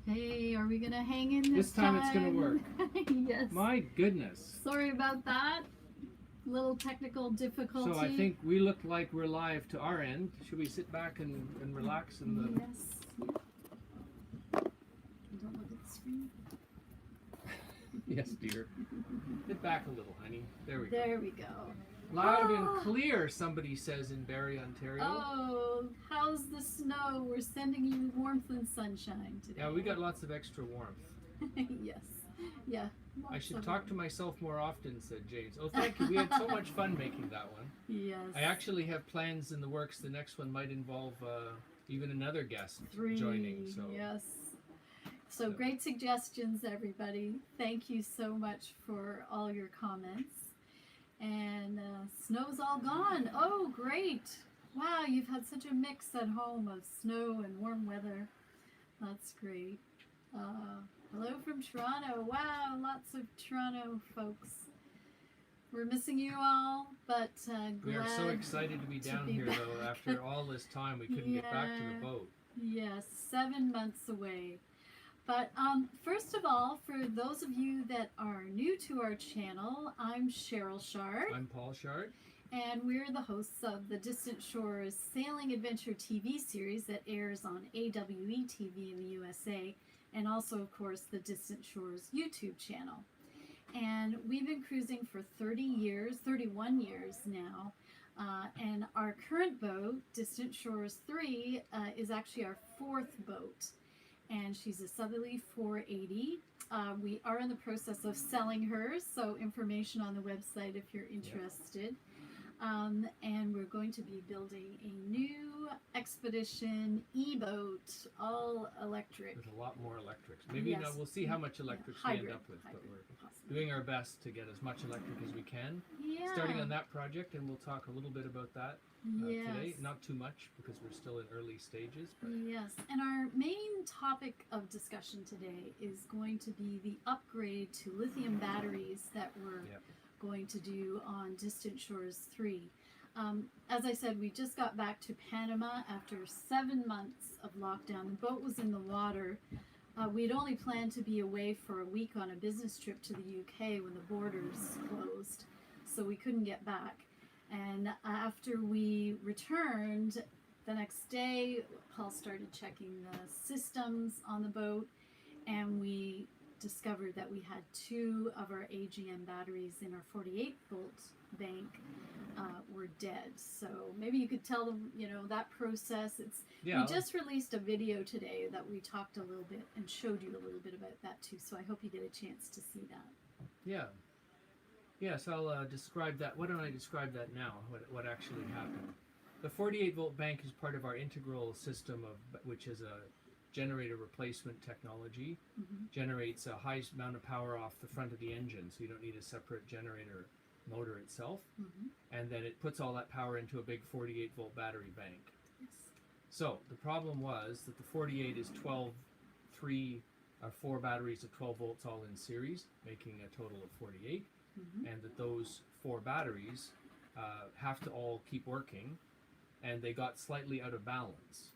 Hey, are we gonna hang in This time it's gonna work. Yes. My goodness. Sorry about that. Little technical difficulty. So I think we look like we're live to our end. Should we sit back and relax in the... Yes. Don't look at the screen. Yes, dear. Sit back a little, honey. There we go. There we go. Loud and clear, somebody says in Barrie, Ontario. Oh, how's the snow? We're sending you warmth and sunshine today. Yeah, we got lots of extra warmth. Yes. Yeah. I should talk to myself more often, said James. Oh, thank you. We had so much fun making that one. Yes. I actually have plans in the works. The next one might involve even another guest joining. So yes. So great suggestions, everybody. Thank you so much for all your comments. And snow's all gone. Oh, great. Wow, you've had such a mix at home of snow and warm weather. That's great. Hello from Toronto. Wow, lots of Toronto folks. We're missing you all, but we are so excited to be down here, back. though. After all this time, we couldn't get back to the boat. Yes, 7 months away. But first of all, for those of you that are new to our channel, I'm Sheryl Shard. I'm Paul Shard. And we're the hosts of the Distant Shores Sailing Adventure TV series that airs on AWE TV in the USA, and also, of course, the Distant Shores YouTube channel. And we've been cruising for 31 years now. And our current boat, Distant Shores 3, is actually our 4th boat. And she's a Southerly 480. We are in the process of selling her, so information on the website if you're interested. And we're going to be building a new expedition e-boat, all electric. With a lot more electrics. Maybe we'll see how much electrics we end up with, but we're doing our best to get as much electric as we can. Yeah. Starting on that project, and we'll talk a little bit about that today. Not too much, because we're still in early stages. But yes, and our main topic of discussion today is going to be the upgrade to lithium batteries that we're going to do on Distant Shores 3. As I said, we just got back to Panama after 7 months of lockdown. The boat was in the water. We'd only planned to be away for a week on a business trip to the UK when the borders closed, so we couldn't get back. And after we returned, the next day, Paul started checking the systems on the boat, and we discovered that we had 2 of our AGM batteries in our 48-volt bank were dead. So maybe you could tell them, that process. We just released a video today that we talked a little bit and showed you a little bit about that too. So I hope you get a chance to see that. Yeah. Yes, I'll describe that. Why don't I describe that now, what actually happened. The 48-volt bank is part of our Integrel system, which is a generator replacement technology. Generates a high amount of power off the front of the engine, so you don't need a separate generator motor itself. And then it puts all that power into a big 48-volt battery bank. Yes. So the problem was that the 48 is 4 batteries of 12 volts all in series, making a total of 48. And that those 4 batteries have to all keep working, and they got slightly out of balance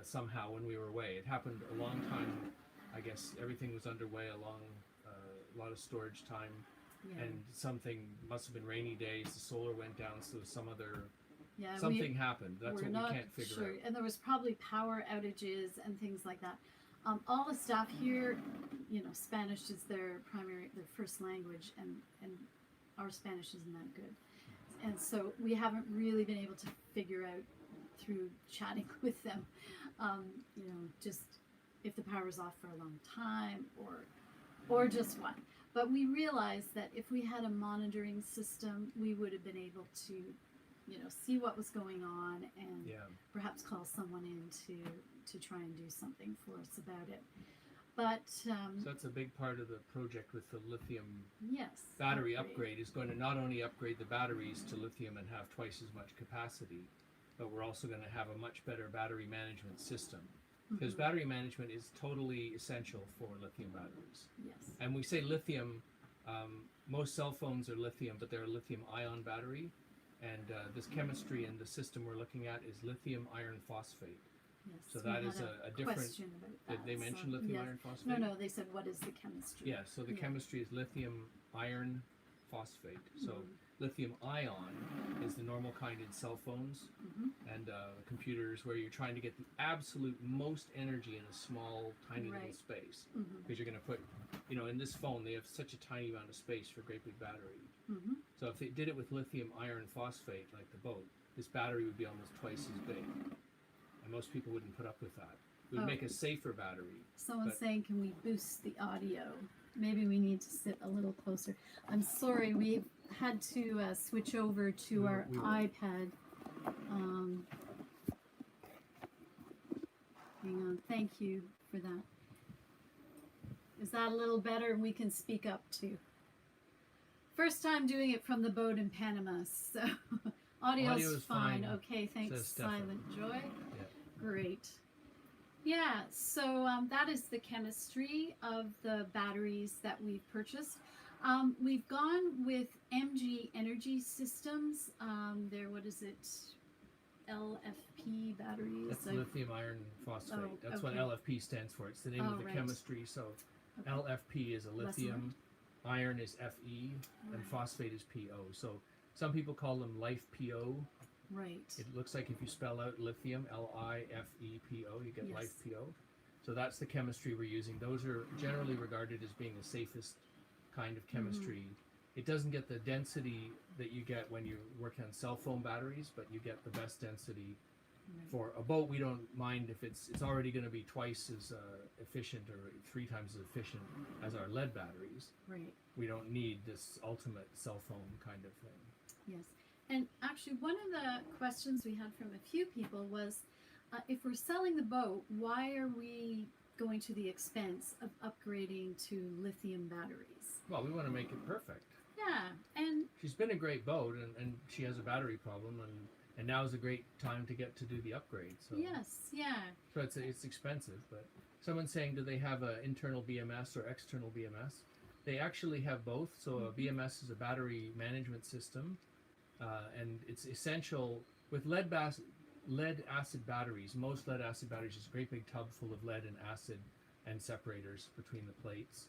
somehow when we were away. It happened a long time. I guess everything was underway along a lot of storage time, and something must have been rainy days. The solar went down, so some other something happened. That's what we can't figure out. And there was probably power outages and things like that. All the staff here, Spanish is their first language, and our Spanish isn't that good. And so we haven't really been able to figure out through chatting with them, just if the power's off for a long time or just what. But we realized that if we had a monitoring system, we would have been able to, see what was going on and perhaps call someone in to try and do something for us about it. But so that's a big part of the project with the lithium battery upgrade is going to not only upgrade the batteries to lithium and have twice as much capacity, but we're also going to have a much better battery management system. Because battery management is totally essential for lithium batteries. Yes. And we say lithium, most cell phones are lithium, but they're a lithium ion battery. And this chemistry in the system we're looking at is lithium iron phosphate. Yes, So we that had is a different. question about that. Did they mention lithium yes. iron phosphate? No, they said what is the chemistry? Yeah, so the chemistry is lithium iron phosphate. So lithium ion is the normal kind in cell phones and computers where you're trying to get the absolute most energy in a small, tiny little space. Because you're going to put, in this phone, they have such a tiny amount of space for a great big battery. So if they did it with lithium iron phosphate, like the boat, this battery would be almost twice as big. And most people wouldn't put up with that. It would make a safer battery. Someone's saying, can we boost the audio? Maybe we need to sit a little closer. I'm sorry, we've had to switch over to our iPad. Hang on, thank you for that. Is that a little better? We can speak up too. First time doing it from the boat in Panama, so audio's fine. Okay, thanks, Silent Joy. Yeah. Great. Yeah, so that is the chemistry of the batteries that we've purchased. We've gone with MG Energy Systems. What is it? LFP batteries. That's lithium iron phosphate. That's what LFP stands for. It's the name of the chemistry. So LFP is a lithium, iron is Fe, and phosphate is PO. So some people call them life PO. Right. It looks like if you spell out lithium, LIFEPO, you get life PO. So that's the chemistry we're using. Those are generally regarded as being the safest kind of chemistry. It doesn't get the density that you get when you work on cell phone batteries, but you get the best density. For a boat, we don't mind if it's already going to be twice as efficient or 3 times as efficient as our lead batteries. Right. We don't need this ultimate cell phone kind of thing. Yes. And actually, one of the questions we had from a few people was, if we're selling the boat, why are we going to the expense of upgrading to lithium batteries? Well, we want to make it perfect. Yeah, and she's been a great boat, and she has a battery problem, and now is a great time to get to do the upgrade. So yes, yeah. So it's expensive, but someone's saying, do they have an internal BMS or external BMS? They actually have both. So a BMS is a battery management system, and it's essential with lead acid batteries. Most lead acid batteries is a great big tub full of lead and acid and separators between the plates.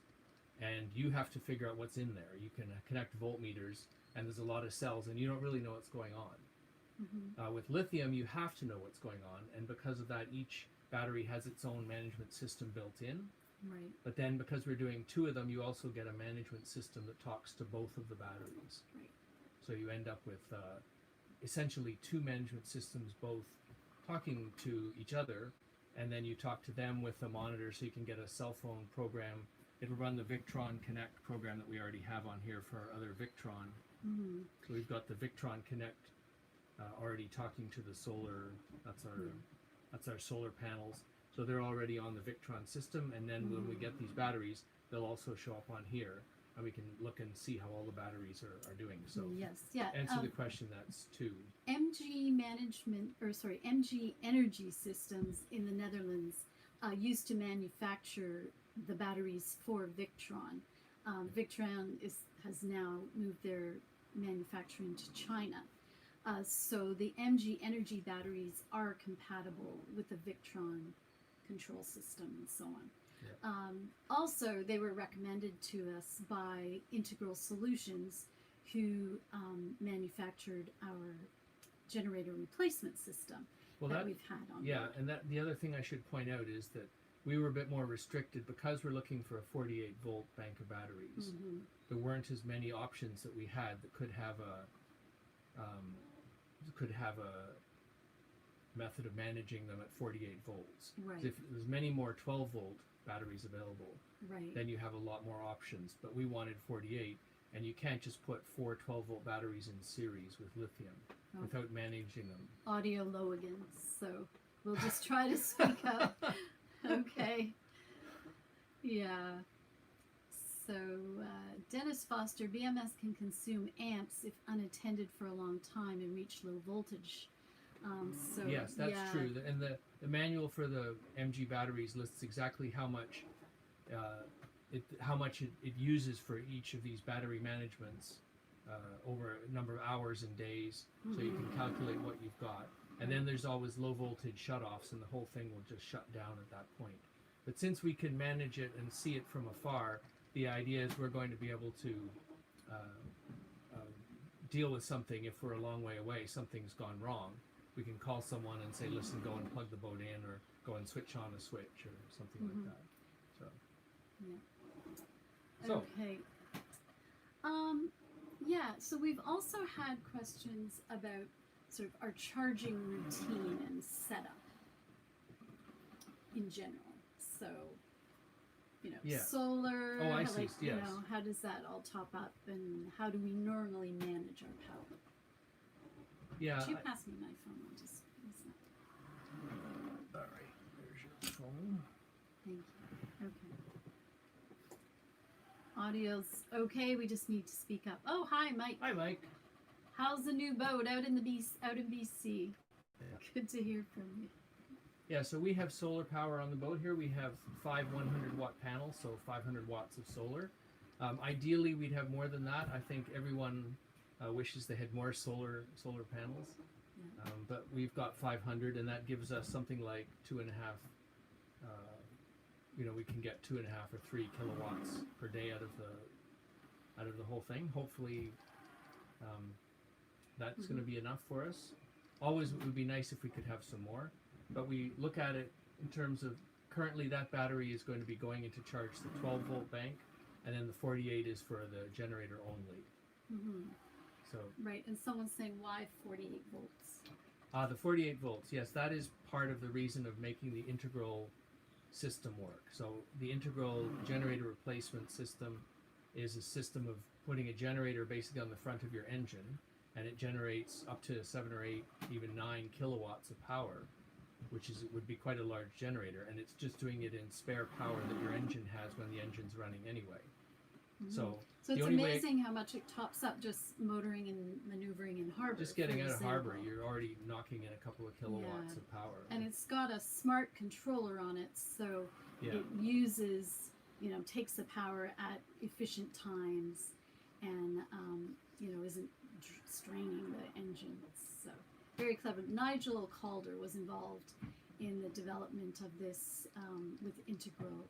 And you have to figure out what's in there. You can connect voltmeters, and there's a lot of cells, and you don't really know what's going on. With lithium, you have to know what's going on, and because of that, each battery has its own management system built in. Right. But then, because we're doing 2 of them, you also get a management system that talks to both of the batteries. Right. So you end up with essentially 2 management systems, both talking to each other, and then you talk to them with a monitor, so you can get a cell phone program. It'll run the Victron Connect program that we already have on here for our other Victron. So we've got the Victron Connect already talking to the solar. That's our solar panels. So they're already on the Victron system, and then when we get these batteries, they'll also show up on here, and we can look and see how all the batteries are doing. So yes, yeah. Answer the question. That's 2. MG Energy Systems in the Netherlands used to manufacture the batteries for Victron. Victron has now moved their manufacturing to China. So the MG Energy batteries are compatible with the Victron control system and so on. Yeah. Also, they were recommended to us by Integrel Solutions, who manufactured our generator replacement system that we've had on board. And that the other thing I should point out is that we were a bit more restricted because we're looking for a 48-volt bank of batteries. There weren't as many options that we had that could have a method of managing them at 48 volts. Right. If there's many more 12-volt batteries available, right, then you have a lot more options. But we wanted 48, and you can't just put 4 12-volt batteries in series with lithium without managing them. Audio low again, so we'll just try to speak up. Okay. Yeah. So Dennis Foster, BMS can consume amps if unattended for a long time and reach low voltage. So yes, that's true. And the manual for the MG batteries lists exactly how much it uses for each of these battery managements over a number of hours and days, so you can calculate what you've got. And then there's always low voltage shutoffs, and the whole thing will just shut down at that point. But since we can manage it and see it from afar, the idea is we're going to be able to deal with something if we're a long way away, something's gone wrong. We can call someone and say, listen, go and plug the boat in, or go and switch on a switch, or something like that. So. Yeah. So. Okay. Yeah, so we've also had questions about sort of our charging routine and setup in general. So, solar, Oh, I see. Yes. How does that all top up, and how do we normally manage our power? Yeah. Could you pass me my phone? I'll just use that. All right. There's your phone. Thank you. Okay. Audio's okay. We just need to speak up. Oh, hi, Mike. Hi, Mike. How's the new boat out in BC? Yeah. Good to hear from you. Yeah, so we have solar power on the boat here. We have 5 100-watt panels, so 500 watts of solar. Ideally, we'd have more than that. I think everyone wishes they had more solar panels, but we've got 500, and that gives us something like 2.5. We can get 2.5 or 3 kilowatts per day out of the whole thing. Hopefully, that's going to be enough for us. Always, it would be nice if we could have some more. But we look at it in terms of, currently that battery is going to be going into charge the 12-volt bank, and then the 48 is for the generator only. So right, and someone's saying, why 48 volts? The 48 volts, yes, that is part of the reason of making the Integrel system work. So the Integrel Generator Replacement System is a system of putting a generator basically on the front of your engine, and it generates up to 7 or 8, even 9 kilowatts of power, which would be quite a large generator, and it's just doing it in spare power that your engine has when the engine's running anyway. So it's amazing how much it tops up just motoring and maneuvering in harbor. Just getting out of harbor, you're already knocking in a couple of kilowatts of power. And it's got a smart controller on it, so it uses, takes the power at efficient times, and isn't straining the engine. So very clever. Nigel Calder was involved in the development of this with Integrel,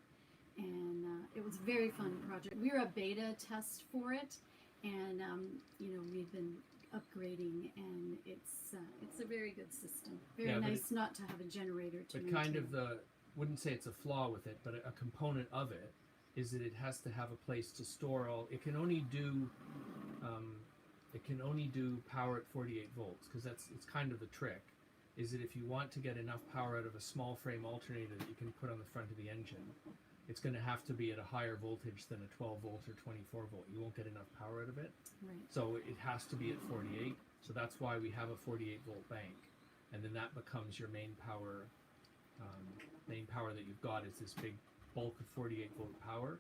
and it was a very fun project. We were a beta test for it, and we've been upgrading, and it's a very good system. Very nice not to have a generator to But maintain. kind of wouldn't say it's a flaw with it, but a component of it is that it has to have a place to store all. It can only do power at 48 volts, because it's kind of the trick, is that if you want to get enough power out of a small frame alternator that you can put on the front of the engine, it's going to have to be at a higher voltage than a 12 volt or 24 volt. You won't get enough power out of it. Right. So it has to be at 48. So that's why we have a 48 volt bank, and then that becomes your main power. Main power that you've got is this big bulk of 48 volt power,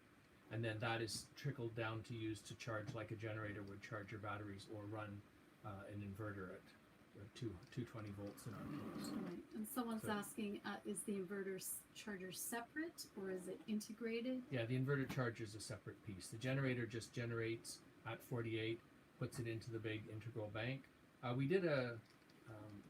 and then that is trickled down to use to charge like a generator would charge your batteries, or run an inverter at 220 volts in our case. Right. And someone's asking, is the inverter charger separate, or is it integrated? Yeah, the inverter charger is a separate piece. The generator just generates at 48, puts it into the big Integrel bank. We did a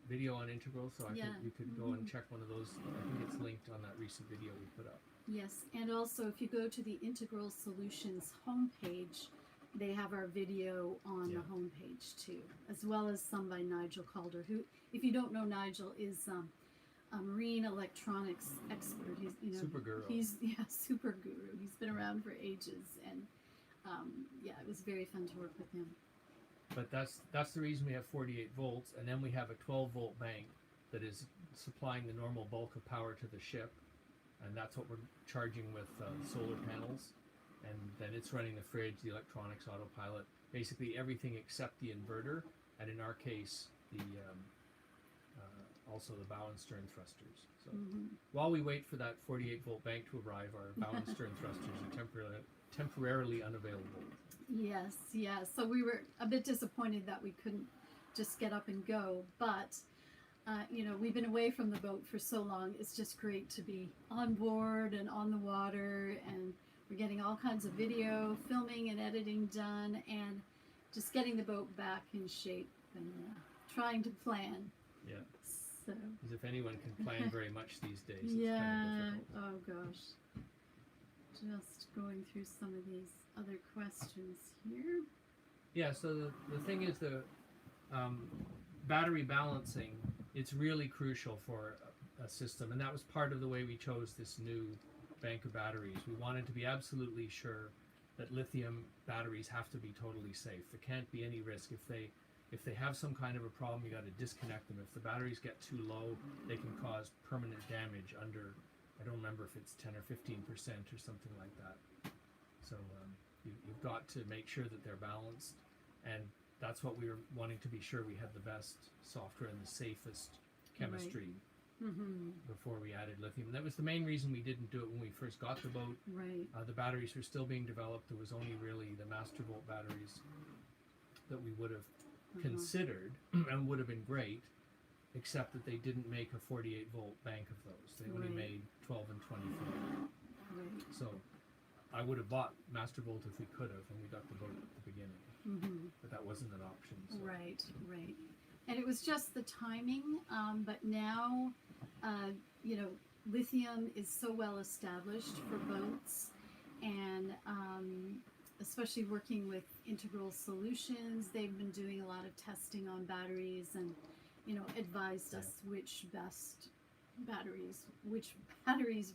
video on Integrel, so I think you could go and check one of those. I think it's linked on that recent video we put up. Yes, and also if you go to the Integrel Solutions homepage, they have our video on the homepage too, as well as some by Nigel Calder, who, if you don't know, Nigel is a marine electronics expert. He's super guru. He's super guru. He's been around for ages, and it was very fun to work with him. But that's the reason we have 48 volts, and then we have a 12 volt bank that is supplying the normal bulk of power to the ship, and that's what we're charging with solar panels, and then it's running the fridge, the electronics, autopilot, basically everything except the inverter, and in our case the also the bow and stern thrusters. So while we wait for that 48 volt bank to arrive, our bow and stern thrusters are temporarily unavailable. Yes. So we were a bit disappointed that we couldn't just get up and go, but we've been away from the boat for so long. It's just great to be on board and on the water, and we're getting all kinds of video, filming and editing done, and just getting the boat back in shape and trying to plan. Yeah. So. As if anyone can plan very much these days. It's Yeah. kind of difficult. Oh gosh. Just going through some of these other questions here. Yeah, so the thing is the battery balancing, it's really crucial for a system, and that was part of the way we chose this new bank of batteries. We wanted to be absolutely sure that lithium batteries have to be totally safe. There can't be any risk. If they have some kind of a problem, you got to disconnect them. If the batteries get too low, they can cause permanent damage under, I don't remember if it's 10 or 15% or something like that. So you've got to make sure that they're balanced, and that's what we were wanting to be sure we had the best software and the safest chemistry before we added lithium. And that was the main reason we didn't do it when we first got the boat. Right. The batteries were still being developed. There was only really the Mastervolt batteries that we would have considered and would have been great, except that they didn't make a 48 volt bank of those. They only made 12 and 24. Right. So I would have bought Mastervolt if we could have, and we got the boat at the beginning. But that wasn't an option. So. Right, right. And it was just the timing, but now, you know, lithium is so well established for boats, and especially working with Integrel Solutions, they've been doing a lot of testing on batteries and, you know, advised us which batteries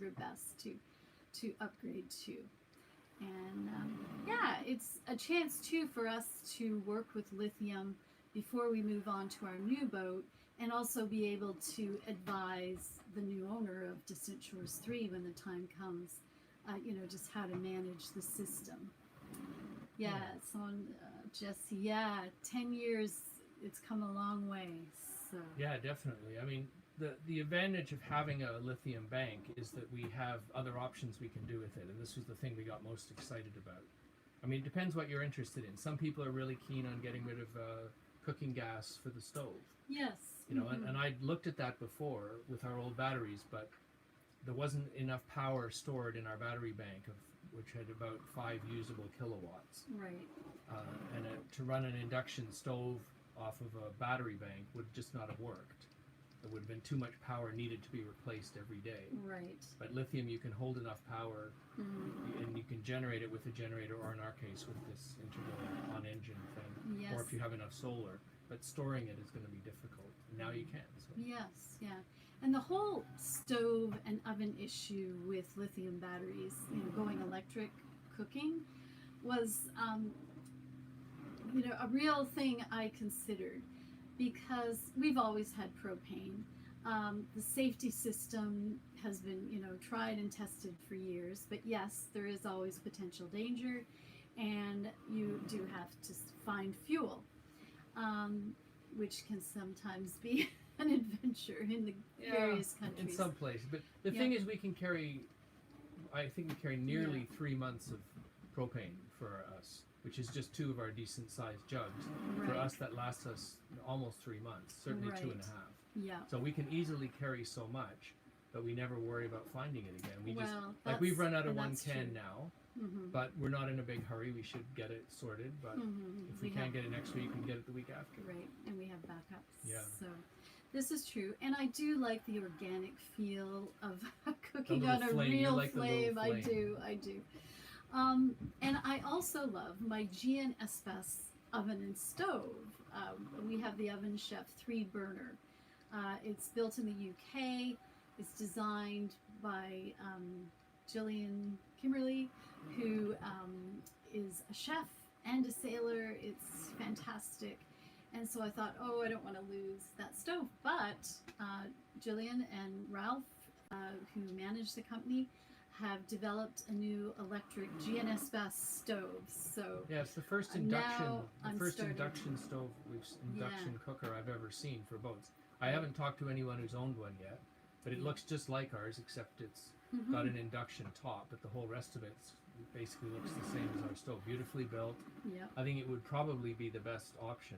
were best to upgrade to. And yeah, it's a chance too for us to work with lithium before we move on to our new boat, and also be able to advise the new owner of Distant Shores 3 when the time comes, you know, just how to manage the system. Yeah, someone, Jesse, 10 years, it's come a long way. So. Yeah, definitely. I mean, the advantage of having a lithium bank is that we have other options we can do with it, and this was the thing we got most excited about. I mean, it depends what you're interested in. Some people are really keen on getting rid of cooking gas for the stove. Yes. You know, and I'd looked at that before with our old batteries, but there wasn't enough power stored in our battery bank, which had about 5 usable kilowatts. Right. And to run an induction stove off of a battery bank would just not have worked. There would have been too much power needed to be replaced every day. Right. But lithium, you can hold enough power, and you can generate it with a generator, or in our case, with this Integrel on-engine thing, Yes. or if you have enough solar. But storing it is going to be difficult. Now you can. So. Yes, yeah. And the whole stove and oven issue with lithium batteries, you know, going electric cooking, was, you know, a real thing I considered, because we've always had propane. The safety system has been, you know, tried and tested for years, but yes, there is always potential danger, and you do have to find fuel, which can sometimes be an adventure in the various countries. In some places. But the thing is, we can carry, I think we carry nearly 3 months of propane for us, which is just 2 of our decent sized jugs. Right. For us, that lasts us almost 3 months, certainly 2.5. Yeah. So we can easily carry so much, but we never worry about finding it again. We just, Well, like, we've run out of one that's can true. now, but we're not in a big hurry. We should get it sorted, but if we can't get it next week, we can get it the week after. Right, and we have backups. Yeah. So this is true, and I do like the organic feel of cooking little on a flame. You real like the little flame. I flame. do. And I also love my GNSS oven and stove. We have the Oven Chef 3 burner. It's built in the UK. It's designed by Gillian Kimberly, who is a chef and a sailor. It's fantastic. And so I thought, oh, I don't want to lose that stove. But Gillian and Ralph, who manage the company, have developed a new electric GNSS stove. So yeah, it's the first induction stove, induction cooker I've ever seen for boats. I haven't talked to anyone who's owned one yet, but it looks just like ours, except it's got an induction top, but the whole rest of it basically looks the same as our stove. Beautifully built. Yeah. I think it would probably be the best option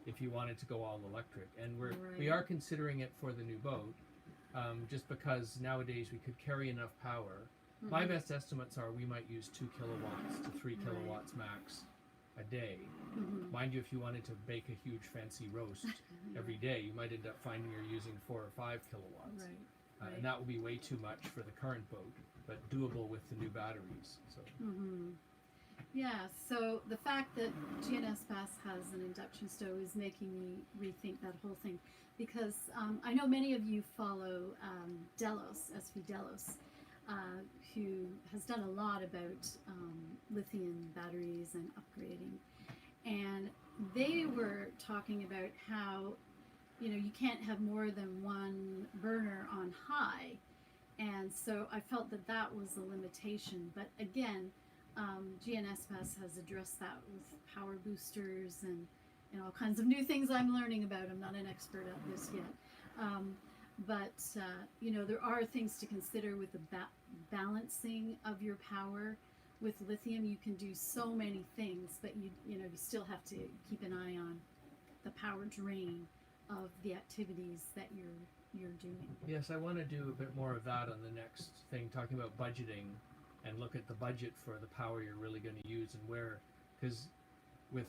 if you wanted to go all electric, and we are considering it for the new boat, just because nowadays we could carry enough power. My best estimates are we might use 2 kilowatts to 3 kilowatts max, a day. Mind you, if you wanted to bake a huge fancy roast every day, you might end up finding you're using 4 or 5 kilowatts. Right. And that will be way too much for the current boat, but doable with the new batteries. So. Yeah, so the fact that GNS-Pass has an induction stove is making me rethink that whole thing, because I know many of you follow Delos, SV Delos, who has done a lot about lithium batteries and upgrading. And they were talking about how, you can't have more than one burner on high. And so I felt that that was a limitation. But again, GNS-Pass has addressed that with power boosters and all kinds of new things I'm learning about. I'm not an expert at this yet. But there are things to consider with the balancing of your power. With lithium, you can do so many things, but you still have to keep an eye on the power drain of the activities that you're doing. Yes, I want to do a bit more of that on the next thing, talking about budgeting and look at the budget for the power you're really going to use and where, because with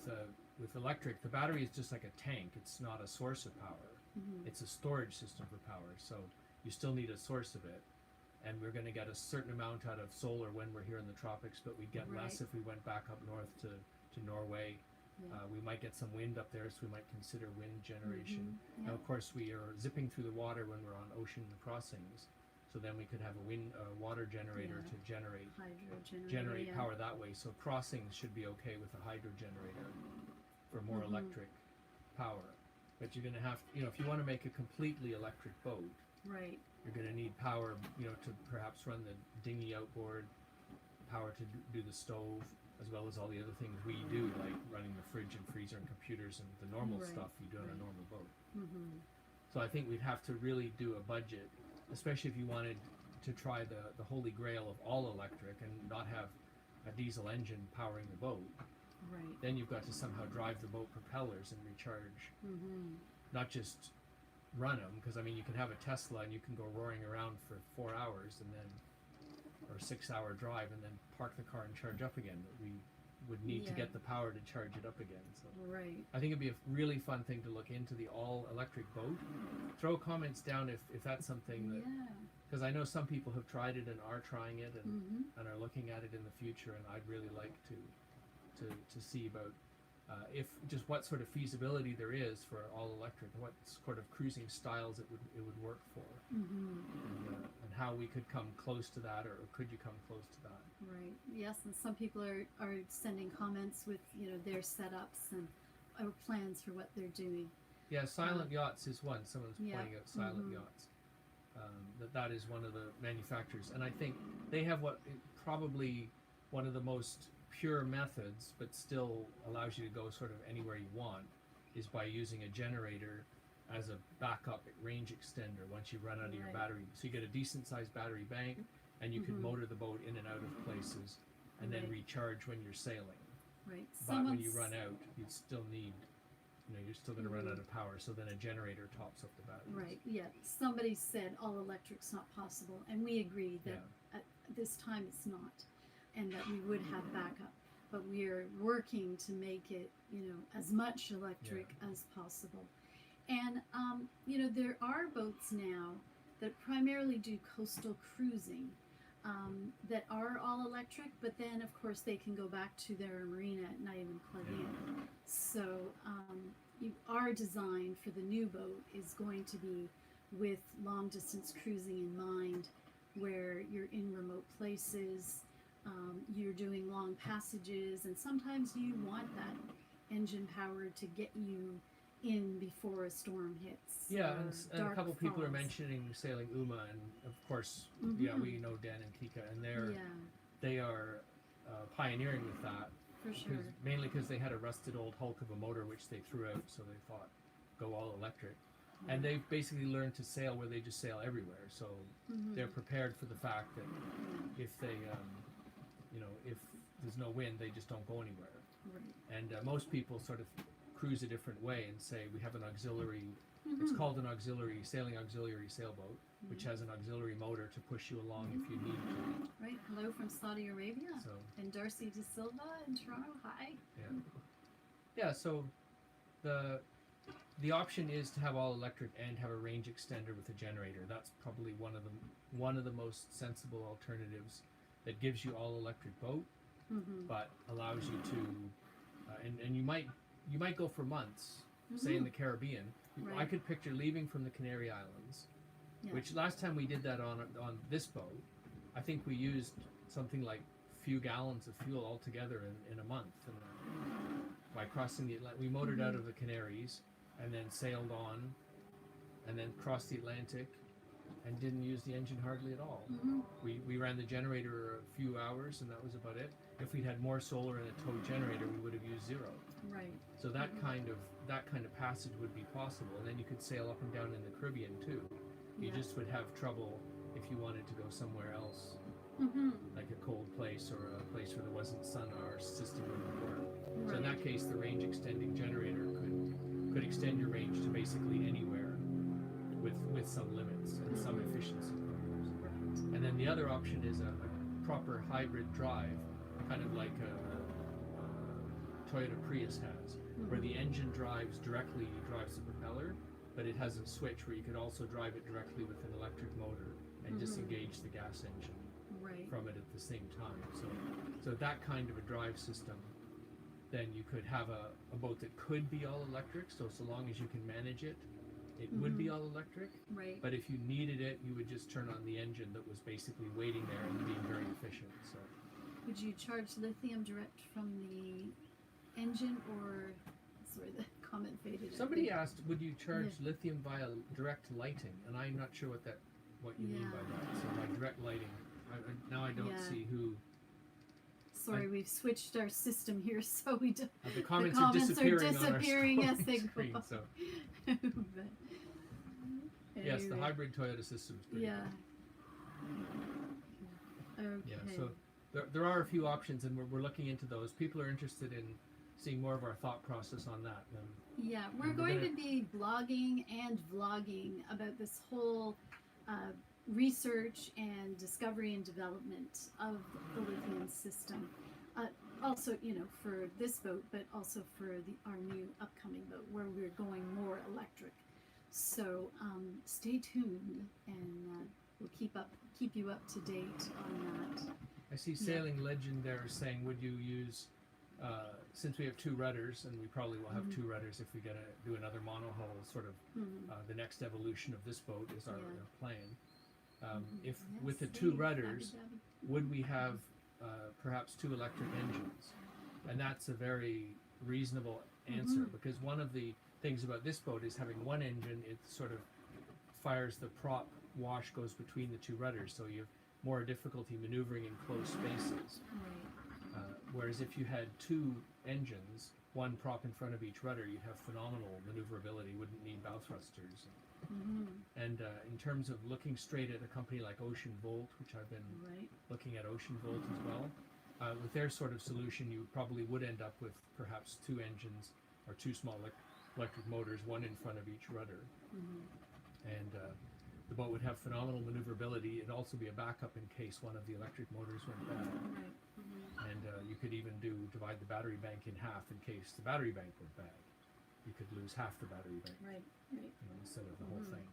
electric, the battery is just like a tank. It's not a source of power. It's a storage system for power. So you still need a source of it. And we're going to get a certain amount out of solar when we're here in the tropics, but we'd get less if we went back up north to Norway. We might get some wind up there, so we might consider wind generation. Now, of course, we are zipping through the water when we're on ocean crossings, so then we could have a water generator to generate power that way. So crossings should be okay with a hydro generator for more electric power. But you're going to have, if you want to make a completely electric boat, you're going to need power, to perhaps run the dinghy outboard, power to do the stove, as well as all the other things we do, like running the fridge and freezer and computers and the normal stuff you do on a normal boat. So I think we'd have to really do a budget, especially if you wanted to try the holy grail of all electric and not have a diesel engine powering the boat. Then you've got to somehow drive the boat propellers and recharge, not just run them, because you can have a Tesla and you can go roaring around for 4 hours and then, or a 6-hour drive, and then park the car and charge up again. But we would need to get the power to charge it up again. So I think it'd be a really fun thing to look into, the all electric boat. Throw comments down if that's something that, because I know some people have tried it and are trying it and are looking at it in the future, and I'd really like to see about if just what sort of feasibility there is for all electric, what sort of cruising styles it would work for, and how we could come close to that, or could you come close to that? Yes, and some people are sending comments with their setups and plans for what they're doing. Silent Yachts is one. Someone's pointing out Silent Yachts. That is one of the manufacturers, and I think they have probably one of the most pure methods, but still allows you to go sort of anywhere you want, is by using a generator as a backup range extender once you run out of your battery. So you get a decent sized battery bank, and you can motor the boat in and out of places, and then recharge when you're sailing. But when you run out, you'd still need, you're still going to run out of power, so then a generator tops up the batteries. Somebody said all electric's not possible, and we agree that at this time it's not, and that we would have backup, but we are working to make it, as much electric as possible. And, there are boats now that primarily do coastal cruising that are all electric, but then, of course, they can go back to their marina at night and plug in. So our design for the new boat is going to be with long-distance cruising in mind, where you're in remote places, you're doing long passages, and sometimes you want that engine power to get you in before a storm hits. And a couple people are mentioning sailing Uma, and of course, we know Dan and Kika, and they are pioneering with that. For sure. Mainly because they had a rusted old hulk of a motor which they threw out, so they thought, go all electric. And they've basically learned to sail where they just sail everywhere. So they're prepared for the fact that if they, if there's no wind, they just don't go anywhere. And most people sort of cruise a different way and say, we have an auxiliary, it's called an sailing auxiliary sailboat, which has an auxiliary motor to push you along if you need to. Hello from Saudi Arabia. So And Darcy De Silva in Toronto. Hi. yeah, so the option is to have all electric and have a range extender with a generator. That's probably one of the most sensible alternatives that gives you all electric boat, but allows you to and you might go for months, say in the Caribbean. Right. I could picture leaving from the Canary Islands, which last time we did that on this boat, I think we used something like a few gallons of fuel altogether in a month. And by crossing the Atlantic, we motored out of the Canaries and then sailed on and then crossed the Atlantic and didn't use the engine hardly at all. We ran the generator a few hours and that was about it. If we'd had more solar and a tow generator, we would have used zero. Right. So that kind of passage would be possible, and then you could sail up and down in the Caribbean too. You just would have trouble if you wanted to go somewhere else, like a cold place or a place where there wasn't sun. Our system wouldn't work. So in that case, the range extending generator could extend your range to basically anywhere, with some limits and some efficiency problems. And then the other option is a proper hybrid drive, kind of like a Toyota Prius has, where the engine drives the propeller, but it has a switch where you could also drive it directly with an electric motor and disengage the gas engine from it at the same time. So that kind of a drive system, then you could have a boat that could be all electric, so long as you can manage it, it would be all electric. Right. But if you needed it, you would just turn on the engine that was basically waiting there and being very efficient. So Would you charge lithium direct from the engine, or sorry, the comment faded. somebody asked, would you charge lithium via direct lighting? And I'm not sure what you mean by that. So by direct lighting, now I don't see who. Sorry, we've switched our system here, so we don't. The comments are disappearing on our yes, they screen. go. So But yes, the anyway. hybrid Toyota system is pretty Yeah. cool. Okay. Yeah, so there are a few options, and we're looking into those. People are interested in seeing more of our thought process on that. Yeah, we're going to be blogging and vlogging about this whole research and discovery and development of the lithium system. Also, for this boat, but also for our new upcoming boat, where we're going more electric. So stay tuned, and we'll keep you up to date on that. I see Sailing Legend there saying, would you use, since we have two rudders, and we probably will have two rudders if we get to do another monohull, sort of the next evolution of this boat is our plan. If with the two rudders, would we have perhaps two electric engines? And that's a very reasonable answer, because one of the things about this boat is having one engine, it sort of fires the prop wash goes between the two rudders, so you have more difficulty maneuvering in closed spaces. Whereas if you had two engines, one prop in front of each rudder, you'd have phenomenal maneuverability, wouldn't need bow thrusters. And in terms of looking straight at a company like Ocean Volt, which I've been looking at Ocean Volt as well, with their sort of solution, you probably would end up with perhaps two engines or two small electric motors, one in front of each rudder. And the boat would have phenomenal maneuverability. It'd also be a backup in case one of the electric motors went bad. And you could even divide the battery bank in half in case the battery bank went bad. You could lose half the battery bank instead of the whole thing.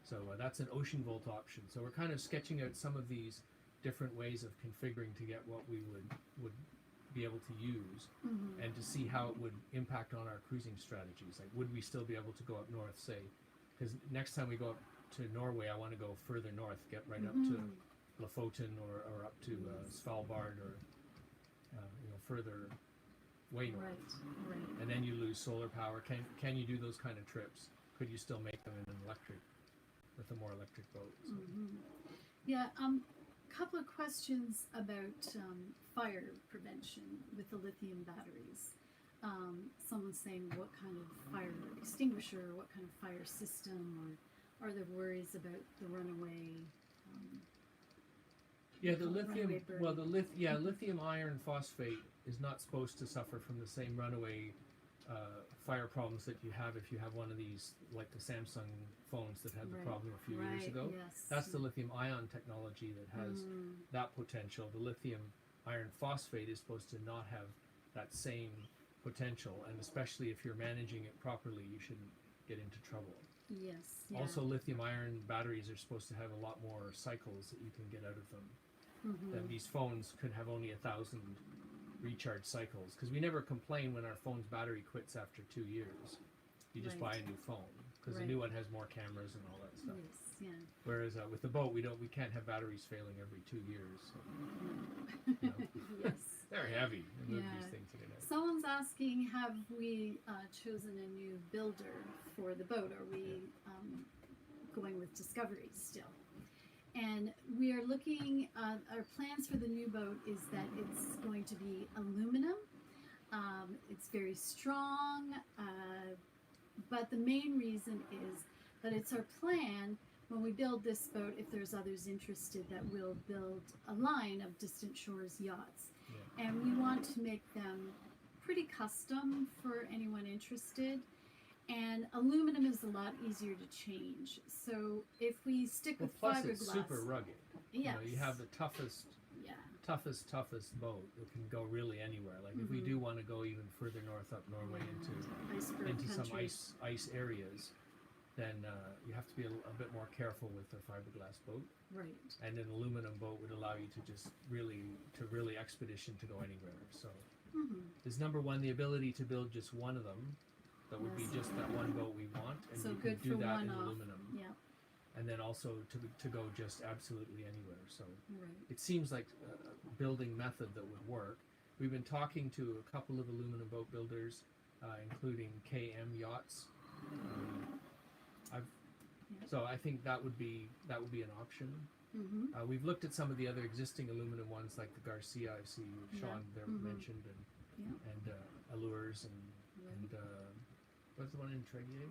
So that's an Ocean Volt option. So we're kind of sketching out some of these different ways of configuring to get what we would be able to use, and to see how it would impact on our cruising strategies. Like, would we still be able to go up north, say, because next time we go up to Norway, I want to go further north, get right up to Lofoten or up to Svalbard, or further way north. And then you lose solar power. Can you do those kind of trips? Could you still make them in an electric, with a more electric boat? So. Yeah. Couple of questions about fire prevention with the lithium batteries. Someone's saying what kind of fire extinguisher, what kind of fire system, or are there worries about the runaway? Lithium iron phosphate is not supposed to suffer from the same runaway fire problems that you have if you have one of these, like the Samsung phones that had the Right. problem a few years ago. Yes. That's the lithium ion technology that has that potential. The lithium iron phosphate is supposed to not have that same potential, and especially if you're managing it properly, you shouldn't get into trouble. Yes. Yeah. Also, lithium iron batteries are supposed to have a lot more cycles that you can get out of them. And these phones could have only 1,000 recharge cycles, because we never complain when our phone's battery quits after 2 years. You just buy a new phone, because the new one has more cameras and all that stuff. Yes. Yeah. Whereas with the boat, we can't have batteries failing every 2 years. So, you know, Yes. they're heavy. They move Yeah. these things in and out. Someone's asking, have we chosen a new builder for the boat? Are we going with Discovery still? And we are looking, our plans for the new boat is that it's going to be aluminum. It's very strong, but the main reason is that it's our plan when we build this boat, if there's others interested, that we'll build a line of Distant Shores yachts. Yeah. And we want to make them pretty custom for anyone interested. And aluminum is a lot easier to change. So if we stick Well, with plus fiberglass, it's super rugged. You know, you Yes. have the toughest boat that can go really anywhere. Like if we do want to go even further north up Norway iceberg into some country. ice areas, then you have to be a bit more careful with the fiberglass boat. Right. And an aluminum boat would allow you to just really expedition to go anywhere. So there's number one, the ability to build just one of them. That would be Yes. just that one boat we want, and So you can good do for that in one-off. aluminum. Yeah. And then also to go just absolutely anywhere. So Right. it seems like a building method that would work. We've been talking to a couple of aluminum boat builders, including KM Yachts. So I think that would be an option. We've looked at some of the other existing aluminum ones, like the Garcia. I see Sean there mentioned, and Allures and what's the one in Treguier?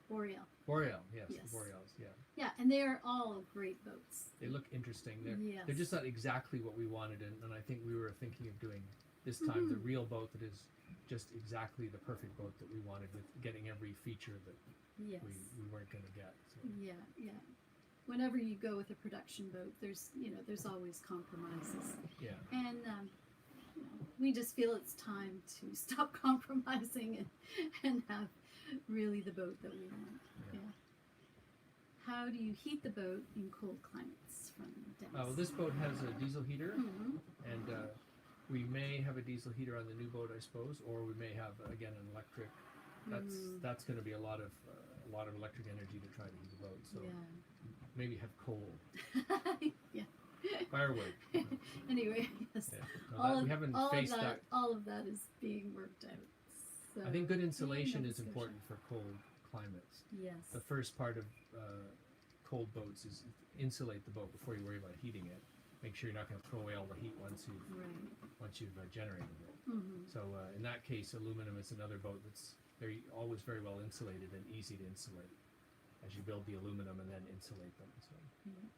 Boreal. Yes, Yes. Boreals, yeah. Yeah, and they are all great boats. They look interesting. Yes. They're just not exactly what we wanted, and I think we were thinking of doing this time the real boat that is just exactly the perfect boat that we wanted, with getting every feature that Yes. we weren't going to get. So. Yeah, yeah. Whenever you go with a production boat, there's always compromises, Yeah. and we just feel it's time to stop compromising and have really the boat that we want. Yeah. Yeah. How do you heat the boat in cold climates? From Dennis. Well, this boat has a diesel heater, Mhm. and we may have a diesel heater on the new boat, I suppose, or we may have again an electric. That's going to be a lot of electric energy to try to heat the boat. So maybe have coal. Yeah. Firewood. Anyway, yes. Yeah. No, we haven't faced that. All of that is being worked out. So, I think good insulation Nova is Scotia. important for cold climates. Yes. The first part of cold boats is insulate the boat before you worry about heating it. Make sure you're not going to throw away all the heat once you've generated it. Mm-hmm. So in that case, aluminum is another boat that's always very well insulated and easy to insulate as you build the aluminum and then insulate them. So. Yeah.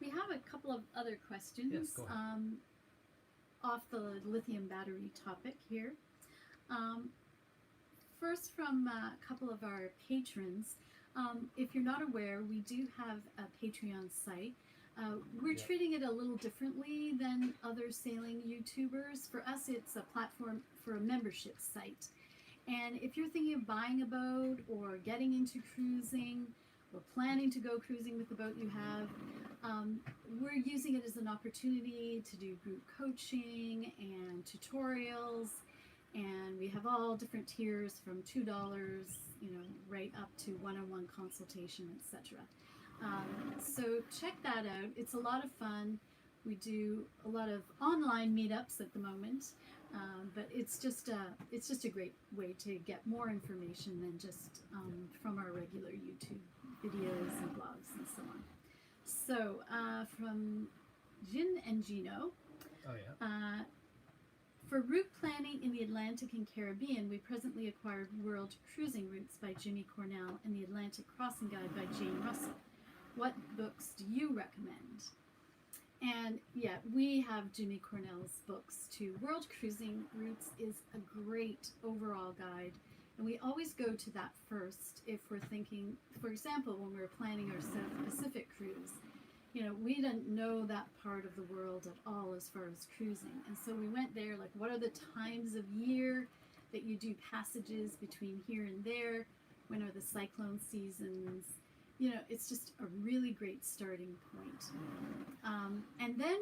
We have a couple of other questions. Yes, go ahead. Off the lithium battery topic here. First, from a couple of our patrons. If you're not aware, we do have a Patreon site. We're treating it a little differently than other sailing YouTubers. For us, it's a platform for a membership site. And if you're thinking of buying a boat or getting into cruising or planning to go cruising with the boat you have, we're using it as an opportunity to do group coaching and tutorials. And we have all different tiers from $2, right up to one-on-one consultation, etc. So check that out. It's a lot of fun. We do a lot of online meetups at the moment, but it's just a great way to get more information than just from our regular YouTube videos and blogs and so on. So from Jin and Gino. Oh yeah. For route planning in the Atlantic and Caribbean, we presently acquired World Cruising Routes by Jimmy Cornell and the Atlantic Crossing Guide by Jane Russell. What books do you recommend? And yeah, we have Jimmy Cornell's books too. World Cruising Routes is a great overall guide. And we always go to that first if we're thinking, for example, when we were planning our South Pacific cruise, you know, we didn't know that part of the world at all as far as cruising. And so we went there, like, what are the times of year that you do passages between here and there? When are the cyclone seasons? You know, it's just a really great starting point. And then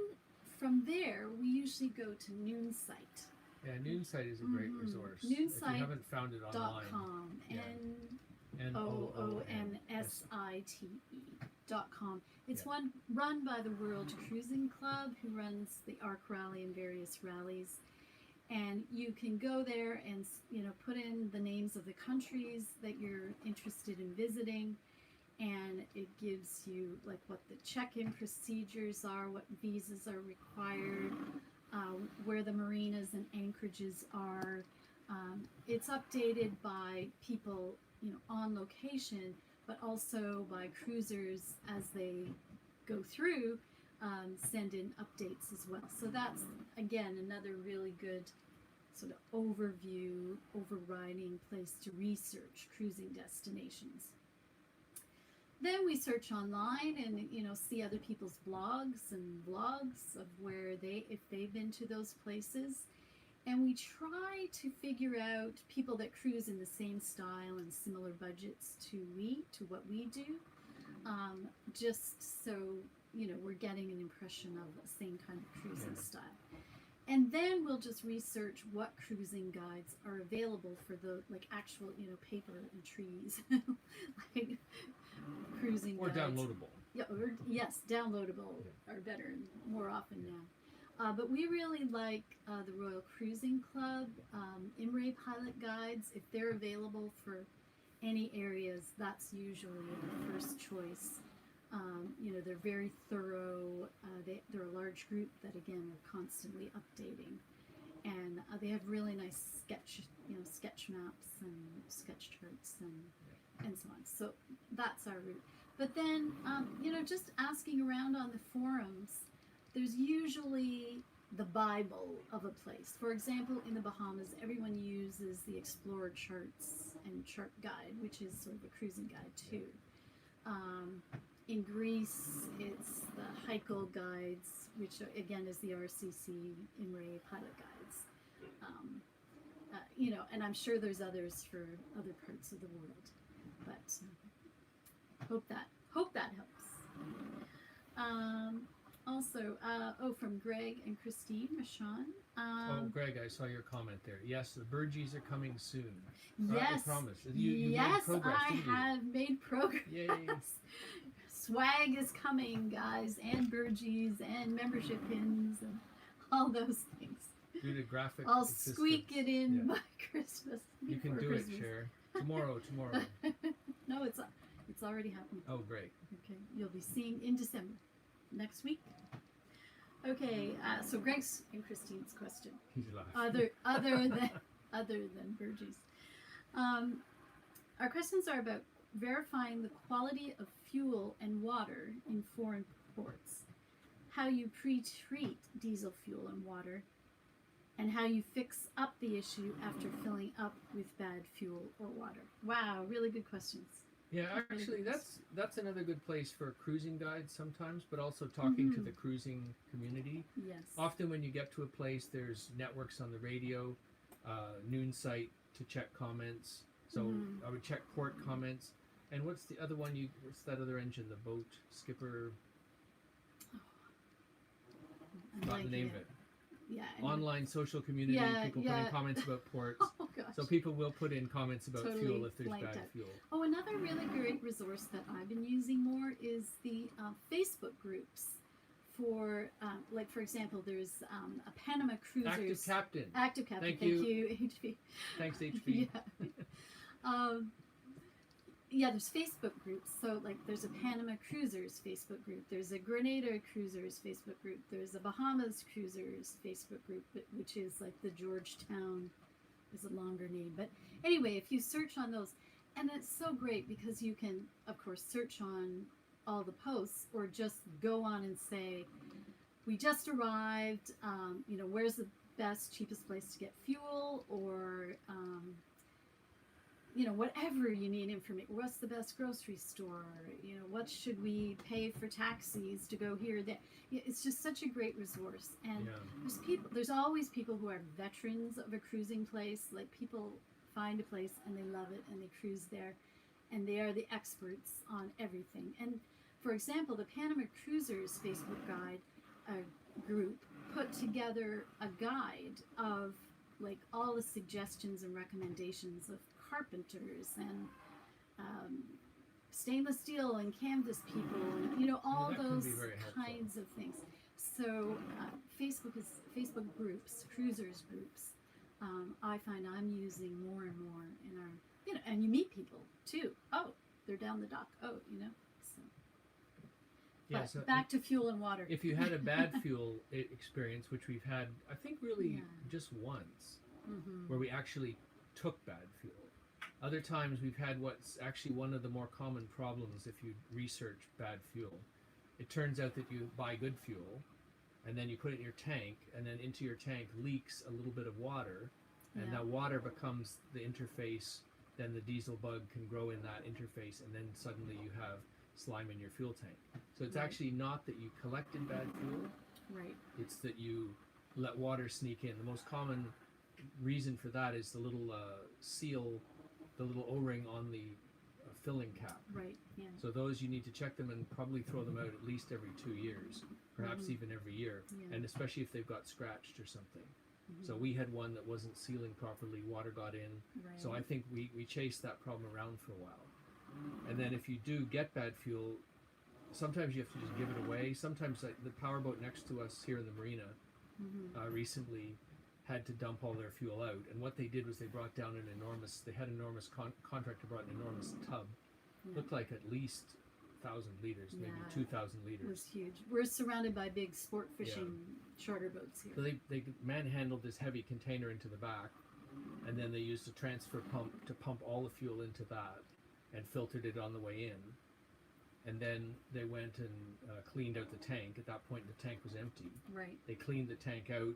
from there, we usually go to Noonsite. Yeah, Noonsite is a great resource. If you haven't found it online. Noonsite.com. Yeah. NOONSITE.com. It's one run by the World Cruising Club, who runs the ARC Rally and various rallies. And you can go there and, you know, put in the names of the countries that you're interested in visiting, and it gives you like what the check-in procedures are, what visas are required, where the marinas and anchorages are. It's updated by people, you know, on location, but also by cruisers as they go through, send in updates as well. So that's, again, another really good sort of overview, overriding place to research cruising destinations. Then we search online and, you know, see other people's blogs and vlogs of where if they've been to those places. And we try to figure out people that cruise in the same style and similar budgets to what we do, just so, you know, we're getting an impression of the same kind of cruising style. And then we'll just research what cruising guides are available for the, like, actual, you know, paper and trees, like cruising or guides. Downloadable. Yeah, yes, downloadable are better more often now. But we really like the Royal Cruising Club, IMRAE pilot guides. If they're available for any areas, that's usually the first choice. You know, they're very thorough. They're a large group that, again, are constantly updating. And they have really nice sketch maps and sketch charts and so on. So that's our route. But then, you know, just asking around on the forums, there's usually the Bible of a place. For example, in the Bahamas, everyone uses the Explorer Charts and Chart Guide, which is sort of a cruising guide too. In Greece, it's the Heikel guides, which again is the RCC IMRAE pilot guides. You know, and I'm sure there's others for other parts of the world, but hope that helps. Also, from Greg and Christine Michon. Greg, I saw your comment there. Yes, the Burgies are coming soon. Yes, I promise. yes, made progress, I have made progress. Yay. Swag is coming, guys, and Burgies and membership pins and all those things. Do the graphic. I'll squeak it in by Christmas. You can do Christmas. it, Cher. Tomorrow. No, it's already happening. Oh, great. Okay, you'll be seeing in December, next week. Okay, so Greg's and Christine's question. He's laughing. Other than Burgies. Our questions are about verifying the quality of fuel and water in foreign ports, how you pre-treat diesel fuel and water, and how you fix up the issue after filling up with bad fuel or water. Wow, really good questions. Yeah, actually, that's another good place for cruising guides sometimes, but also talking to the cruising community. Yes. Often when you get to a place, there's networks on the radio, Noonsite to check comments. So I would check port comments. And what's the other one? What's that other engine? The boat skipper. Not the name of it. Yeah. Online social community. People put in comments about ports. Oh gosh. So people will put in comments about fuel if there's bad fuel. Oh, another really great resource that I've been using more is the Facebook groups for, like, for example, there's a Panama Cruisers. Active Captain. Thank you, HB. Thanks, HB. Yeah, there's Facebook groups. So, like, there's a Panama Cruisers Facebook group. There's a Grenada Cruisers Facebook group. There's a Bahamas Cruisers Facebook group, which is like the Georgetown is a longer name. But anyway, if you search on those, and it's so great because you can, of course, search on all the posts or just go on and say, we just arrived. You know, where's the best, cheapest place to get fuel, or you know, whatever you need information. What's the best grocery store? You know, what should we pay for taxis to go here? There. It's just such a great resource. And there's always people who are veterans of a cruising place. Like, people find a place and they love it and they cruise there, and they are the experts on everything. And for example, the Panama Cruisers Facebook guide group put together a guide of like all the suggestions and recommendations of carpenters and stainless steel and canvas people, and you know, all those kinds of things. So Facebook groups, cruisers groups. I find I'm using more and more in our, you know, and you meet people too. Oh, they're down the dock. Oh, you know. So. Yeah, but so back to fuel and water. If you had a bad fuel experience, which we've had, I think really just once, where we actually took bad fuel. Other times we've had what's actually one of the more common problems if you research bad fuel. It turns out that you buy good fuel, and then you put it in your tank, and then into your tank leaks a little bit of water, and that water becomes the interface. Then the diesel bug can grow in that interface, and then suddenly you have slime in your fuel tank. So it's actually not that you collected bad fuel. Right. It's that you let water sneak in. The most common reason for that is the little seal, the little O-ring on the filling cap. Right. Yeah. So those, you need to check them and probably throw them out at least every 2 years, perhaps even every year, and especially if they've got scratched or something. So we had one that wasn't sealing properly, water got in. Right. So I think we chased that problem around for a while. And then if you do get bad fuel, sometimes you have to just give it away. Sometimes, like the powerboat next to us here in the marina recently had to dump all their fuel out. And what they did was they brought down an enormous, they had an enormous contractor brought an enormous tub. Looked like at least 1,000 liters, maybe 2,000 liters. It was huge. We're surrounded by big sport fishing charter boats here. So they manhandled this heavy container into the back, and then they used a transfer pump to pump all the fuel into that, and filtered it on the way in. And then they went and cleaned out the tank. At that point, the tank was empty. Right. They cleaned the tank out,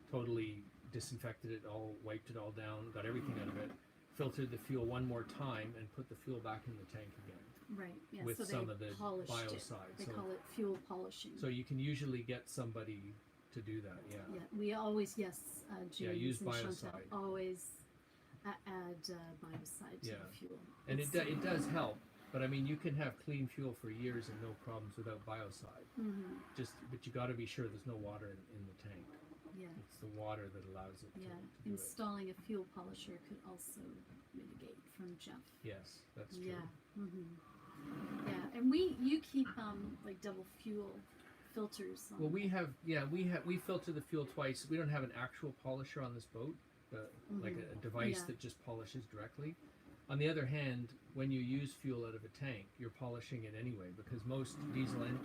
totally disinfected it all, wiped it all down, got everything out of it, filtered the fuel one more time, and put the fuel back in the tank again. Right. Yeah. With so some they of the polished biocide. They call it fuel polishing. So you can usually get somebody to do that. Yeah. Yeah. We always James use and Chantal biocide. always add biocide to the fuel. And it does help. But I mean, you can have clean fuel for years and no problems without biocide. But you got to be sure there's no water in the tank. Yeah. It's the water that allows it to do Installing a fuel polisher could also mitigate from jump. Yes, that's true. Yeah. Yeah, and you keep like double fuel filters. Well, we filter the fuel twice. We don't have an actual polisher on this boat, like a device that just polishes directly. On the other hand, when you use fuel out of a tank, you're polishing it anyway, because most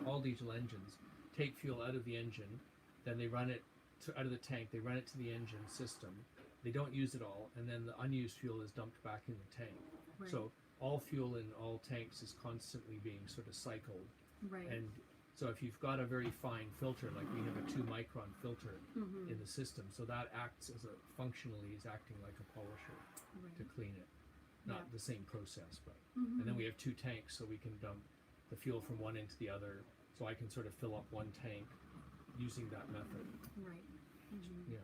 all diesel engines take fuel out of the engine, then they run it out of the tank, they run it to the engine system, they don't use it all, and then the unused fuel is dumped back in the tank. Right. So all fuel in all tanks is constantly being sort of cycled. Right. And so if you've got a very fine filter, like we have a 2-micron filter in the system, so that acts as functionally is acting like a polisher to clean it. Not the same process, but and then we have 2 tanks, so we can dump the fuel from one into the other. So I can sort of fill up one tank using that method. Right. Yeah.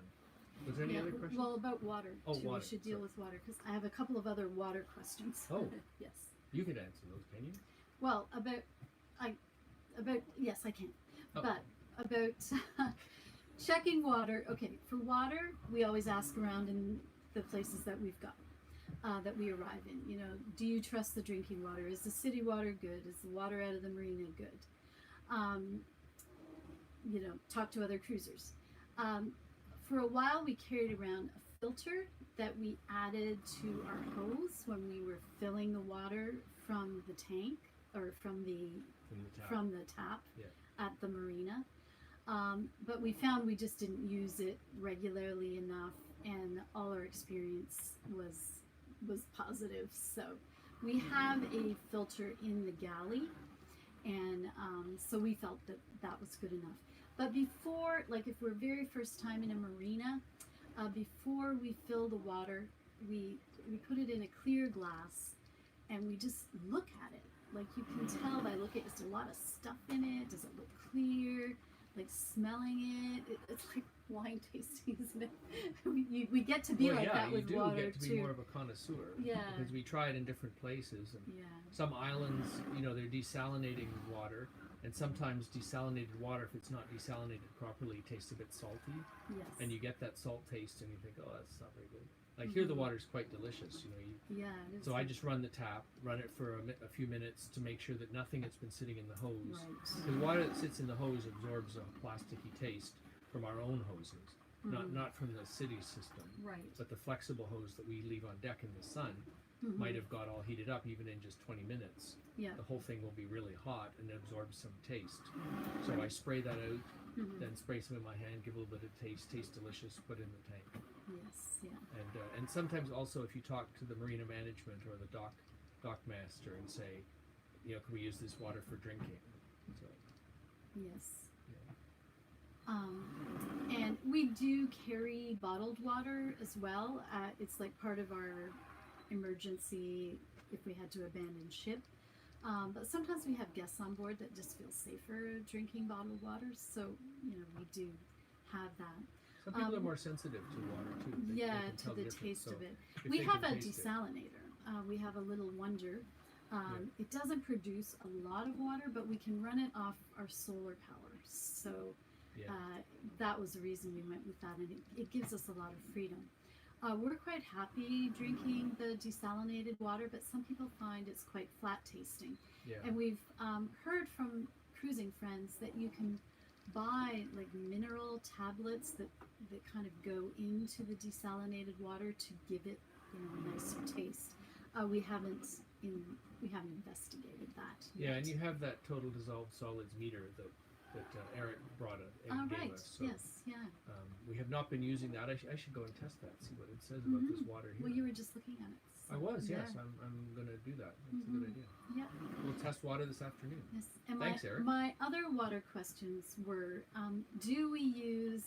Was there any other questions? Well, about water too. Water. We should deal with water because I have a couple of other water questions. Oh. Yes. You could answer those, can you? Well, about yes, I can. Oh. But about checking water. Okay, for water, we always ask around in the places that we've got. That we arrive in, you know, do you trust the drinking water? Is the city water good? Is the water out of the marina good? You know, talk to other cruisers. For a while, we carried around a filter that we added to our hose when we were filling the water from the tank or from the tap at the marina. But we found we just didn't use it regularly enough, and all our experience was positive. So we have a filter in the galley, and so we felt that was good enough. But before, like if we're very first time in a marina, before we fill the water, we put it in a clear glass and we just look at it. Like you can tell by looking, is there a lot of stuff in it? Does it look clear? Like smelling it's like wine tasting, isn't it? we get to be like that with water too. Yeah, you do get to be more of a connoisseur. Yeah. Because we try it in different places. And yeah. some islands, they're desalinating water, and sometimes desalinated water, if it's not desalinated properly, tastes a bit salty. Yes. And you get that salt taste, and you think, oh, that's not very good. Like here, the water's quite delicious. Yeah. It is So I just run the tap, run it for a few minutes to make sure that nothing that's been sitting in the hose. Right. Because water that sits in the hose absorbs a plasticky taste from our own hoses, not from the city system. Right. But the flexible hose that we leave on deck in the sun might have got all heated up even in just 20 minutes. Yeah. The whole thing will be really hot and absorb some taste. So I spray that out, then spray some in my hand, give a little bit of taste delicious, put in the tank. Yes, yeah. And sometimes also if you talk to the marina management or the dock master and say, can we use this water for drinking? So, yes. yeah. And we do carry bottled water as well. It's like part of our emergency if we had to abandon ship. But sometimes we have guests on board that just feel safer drinking bottled water. So, we do have that. Some people are more sensitive to water too. They can to tell the difference. taste So of it. if We they have can a taste it- desalinator. We have a little Wonder. It doesn't produce a lot of water, but we can run it off our solar power. So Yeah. that was the reason we went with that, and it gives us a lot of freedom. We're quite happy drinking the desalinated water, but some people find it's quite flat tasting. Yeah. And we've heard from cruising friends that you can buy like mineral tablets that kind of go into the desalinated water to give it a nicer taste. We haven't investigated that Yeah, yet. and you have that total dissolved solids meter that Eric gave right. us. So, Yes, yeah. we have not been using that. I should go and test that, see what it says about this water here. Well, you were just looking at it. I was, yeah. yes. I'm going to do that. That's a good idea. Yeah. We'll test water this afternoon. Yes. And Thanks, Eric. my other water questions were, do we use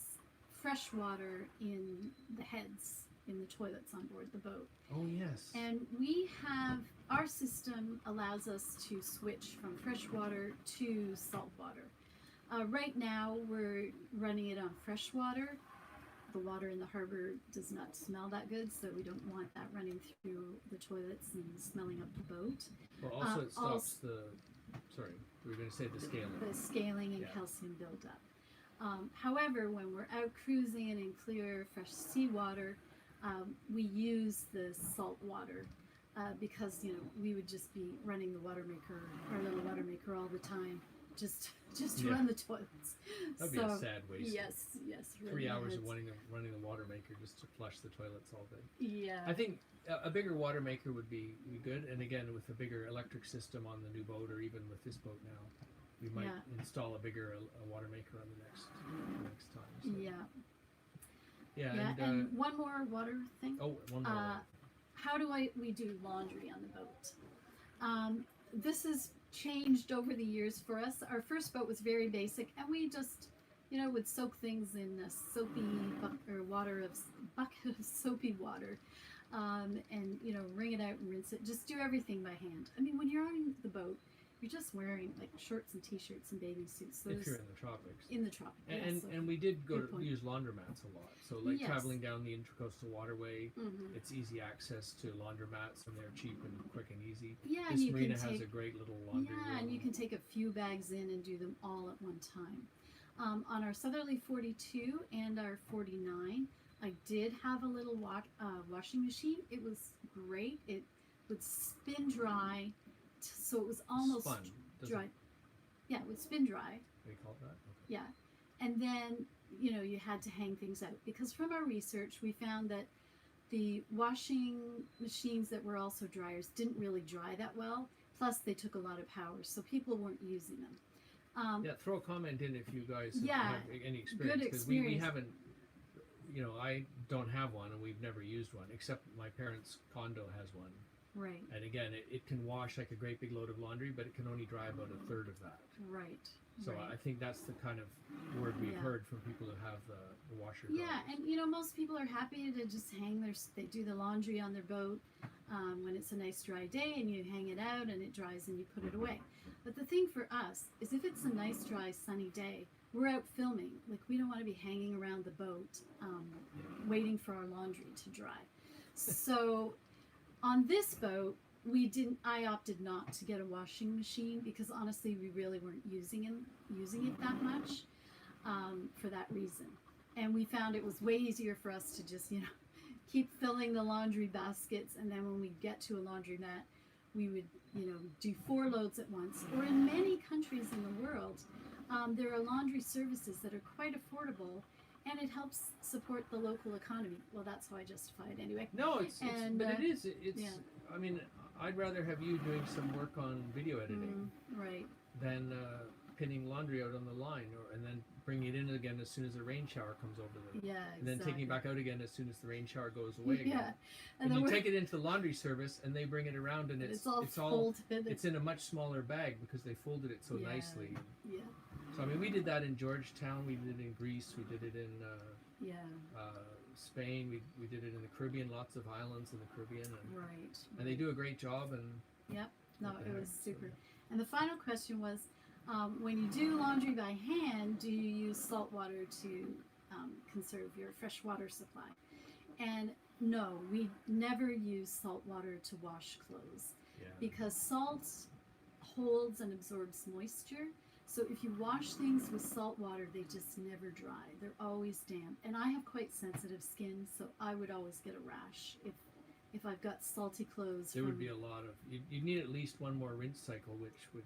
fresh water in the heads, in the toilets on board the boat? Oh, yes. And we have, our system allows us to switch from fresh water to salt water. Right now, we're running it on fresh water. The water in the harbor does not smell that good, so we don't want that running through the toilets and smelling up the boat. Well, also it stops sorry, we were going to say the scaling. The scaling and Yeah. calcium buildup. However, when we're out cruising and in clear, fresh seawater, we use the salt water because we would just be running the watermaker, our little watermaker, all the time, just to run the toilets. That'd be a sad waste. Yes. 3 hours of running running the water maker just to flush the toilets all day. Yeah. I think a bigger water maker would be good, and again, with a bigger electric system on the new boat, or even with this boat now, we might install a bigger water maker on the next time. So. Yeah. And one more water thing. Oh, one more. How do we do laundry on the boat? This has changed over the years for us. Our first boat was very basic, and we just, would soak things in a soapy bucket of soapy water, and wring it out and rinse it. Just do everything by hand. I mean, when you're on the boat, you're just wearing like shorts and t-shirts and bathing suits. So if you're in the tropics. In the tropics. And we did use laundromats a lot. So Yes. traveling down the Intracoastal Waterway, it's easy access to laundromats, and they're cheap and quick and easy. Yeah, This and you marina can has take a great little laundry room. Yeah, and you can take a few bags in and do them all at one time. On our Southerly 42 and our 49, I did have a little washing machine. It was great. It would spin dry, so it was almost Spun. dry. Yeah, it would spin dry. They call that? Okay. Yeah, and then you had to hang things out, because from our research we found that the washing machines that were also dryers didn't really dry that well. Plus, they took a lot of power, so people weren't using them. Throw a comment in if you guys Yeah, have any experience. good Because we experience. haven't, I don't have one, and we've never used one, except my parents' condo has one. Right, And again, it can wash like a great big load of laundry, but it can only dry about a third of that. right. So Right. I think that's the kind of word we've Yeah. heard from people who have the washer Yeah, dryers. and most people are happy to just hang they do the laundry on their boat when it's a nice dry day, and you hang it out and it dries and you put it away. But the thing for us is if it's a nice dry sunny day, we're out filming. Like, we don't want to be hanging around the boat waiting for our laundry to dry. So on this boat, I opted not to get a washing machine because honestly we really weren't using it that much for that reason. And we found it was way easier for us to just keep filling the laundry baskets, and then when we get to a laundromat we would do 4 loads at once. Or in many countries in the world, there are laundry services that are quite affordable, and it helps support the local economy. Well, that's how I justify it anyway. No, it's yeah. I mean, I'd rather have you doing some work on video editing Right. than pinning laundry out on the line, and then bringing it in again as soon as the rain shower comes over the Yeah, and then taking it back out again as soon as the rain shower goes away again. Yeah, And then you we're- take it into the laundry service and they bring it around, and it's all folded. it's in a much smaller bag because they folded it so Yeah. nicely. Yeah, So I mean, we did that in Georgetown, we did it in Greece, we did it in yeah, Spain, we did it in the Caribbean, lots of islands in the Caribbean, right. and they do a great job. And Yep. No, what the it was heck, super. so- And the final question was, when you do laundry by hand, do you use salt water to conserve your fresh water supply? And no, we never use salt water to wash clothes Yeah. because salt holds and absorbs moisture. So if you wash things with salt water, they just never dry. They're always damp. And I have quite sensitive skin, so I would always get a rash if I've got salty clothes. There would be a lot of you'd need at least one more rinse cycle, which would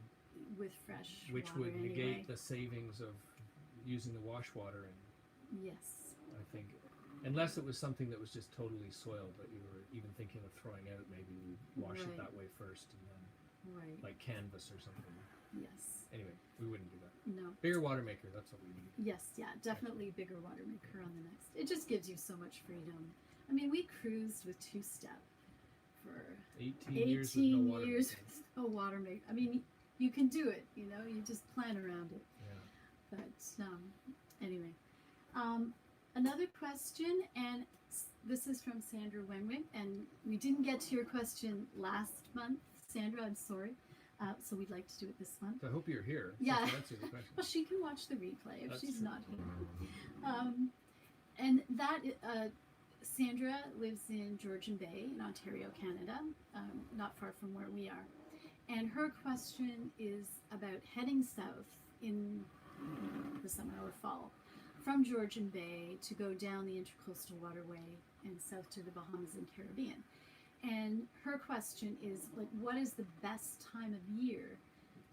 with fresh water would negate anyway. the savings of using the wash water. And Yes. I think, unless it was something that was just totally soiled that you were even thinking of throwing out, maybe we wash it Right. that way first, and then Right. like canvas or something. Yes. Anyway, we wouldn't do that. No. Bigger water maker, that's what we need. Yes. Yeah. Definitely bigger water maker on the next. It just gives you so much freedom. I mean, we cruised with 2-step for 18 years with no water years maker. with no water maker. I mean, you can do it. You just plan around it. Yeah. But anyway, another question, and this is from Sandra Wenwick, and we didn't get to your question last month, Sandra. I'm sorry. So we'd like to do it this month. So I hope you're here. Yeah. To answer the question. Well, she can watch the replay if That's she's true. not here. And that Sandra lives in Georgian Bay in Ontario, Canada, not far from where we are. And her question is about heading south in the summer or fall from Georgian Bay to go down the Intracoastal Waterway and south to the Bahamas and Caribbean. And her question is, like, what is the best time of year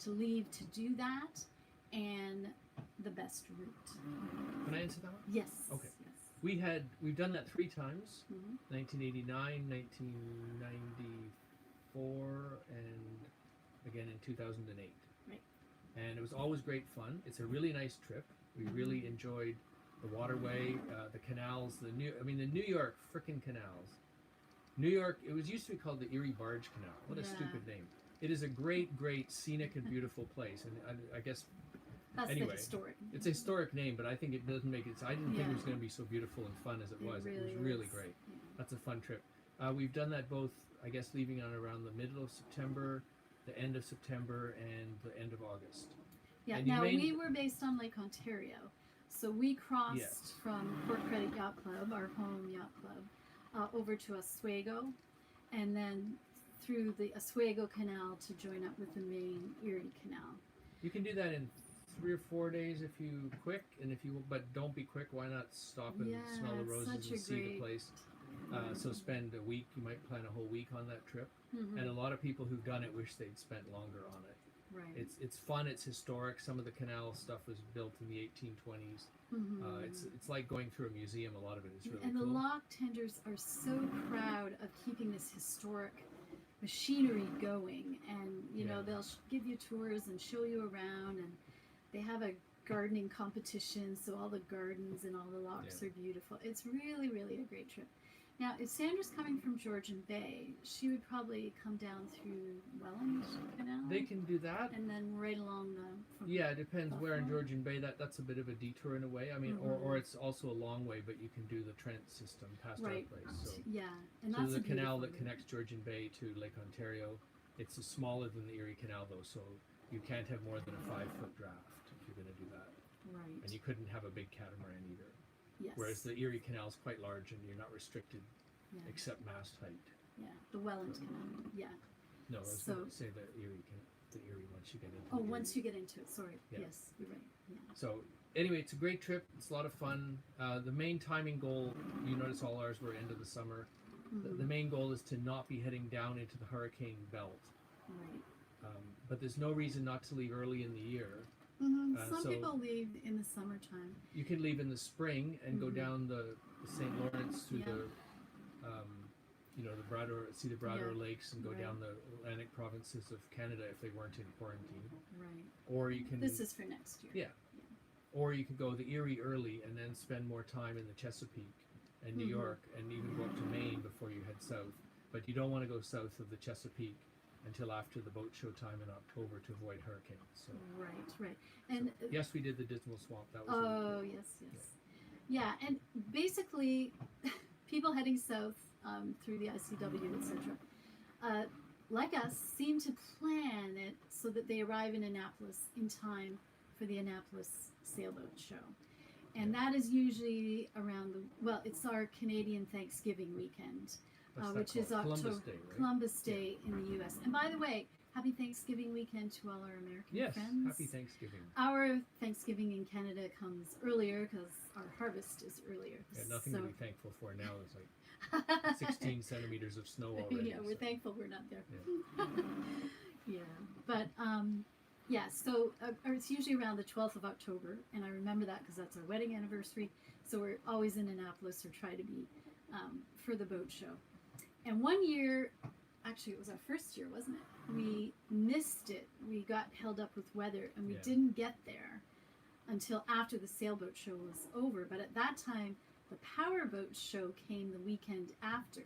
to leave to do that, and the best route? Can I answer that one? Yes. Okay. Yes. We've done that 3 times. Mhm. 1989, 1994, and again in 2008. Right. And it was always great fun. It's a really nice trip. We really enjoyed the Waterway, the canals, the New York frickin' canals. New York, it used to be called the Erie Barge Canal. What a Yeah. stupid name. It is a great, great scenic and beautiful place. And I guess That's Anyway, the historic. it's a historic name, but I think it doesn't make it. I didn't think it was Yeah. going to be so beautiful and fun as it was. It was really really is. great. Yeah. That's a fun trip. We've done that both, I guess, leaving on around the middle of September, the end of September, and the end of August. Yeah, And you now may- we were based on Lake Ontario. So we crossed Yes. from Port Credit Yacht Club, our home yacht club, over to Oswego, and then through the Oswego Canal to join up with the main Erie Canal. You can do that in 3 or 4 days if you quick, and but don't be quick. Why not stop and Yeah, smell the it's roses such a and see the great- place? So spend a week. You might plan a whole week on that trip. Mhm. And a lot of people who've done it wish they'd spent longer on it. Right. It's fun. It's historic. Some of the canal stuff was built in the 1820s. Mhm. It's like going through a museum. A lot of it is really And the cool. lock tenders are so proud of keeping this historic machinery going, and Yeah. they'll give you tours and show you around, and they have a gardening competition, so all the gardens and all the locks Yeah. are beautiful. It's really, really a great trip. Now, if Sandra's coming from Georgian Bay, she would probably come down through Welland Canal. They can do that. And then right along the. Yeah, it depends Buffalo. where in Georgian Bay. That's a bit of a detour in a way. I mean, or it's also a long way, but you can do the Trent system past our Right. place. So, Yeah, and so that's the a canal beautiful that route. connects Georgian Bay to Lake Ontario, it's smaller than the Erie Canal though, so you can't have more than a 5-foot draft if you're going to do that. Right. And you couldn't have a big catamaran either. Yes. Whereas the Erie Canal is quite large and you're not restricted Yeah. except mast height. Yeah. The Welland Canal. Yeah. No, I was So- going to say the Erie once you get into Oh, the once Erie. you get into it. Sorry. Yeah. Yes, you're right. Yeah. So anyway, it's a great trip. It's a lot of fun. The main timing goal, you notice all ours were end of the summer. Mhm. The main goal is to not be heading down into the hurricane belt. Right. But there's no reason not to leave early in the year. Some so- people leave in the summertime. You can leave in the spring and go Mhm. down the St. Lawrence through Yeah. the, the Brador, see the Brador Yeah. Lakes and go Right. down the Atlantic provinces of Canada if they weren't in quarantine. Right. Or you can, This is for next year. Yeah. or you can go the Erie early and then spend more time in the Chesapeake and New Mhm. York and even go up to Maine before you head south. But you don't want to go south of the Chesapeake until after the boat show time in October to avoid hurricanes. So Right. And yes, we did the Dismal Swamp. That was oh, really cool. yes. Yeah, and basically, people heading south through the ICW, etc., like us, seem to plan it so that they arrive in Annapolis in time for the Annapolis Sailboat Show. And that is usually around it's our Canadian Thanksgiving weekend, What's that which is called? October. Columbus Day, right? Columbus Day in the U.S. And by the way, happy Thanksgiving weekend to all our American Yes, friends. happy Thanksgiving. Our Thanksgiving in Canada comes earlier because our harvest is earlier. Yeah, nothing so, to be thankful for now. It's like 16 centimeters of snow already. yeah, we're so- thankful we're not there. Yeah. Yeah, but so it's usually around the 12th of October, and I remember that because that's our wedding anniversary. So we're always in Annapolis or try to be for the boat show. And one year, actually it was our first year, wasn't it? We missed it. We got held up with weather, and we Yeah. didn't get there until after the sailboat show was over. But at that time, the powerboat show came the weekend after.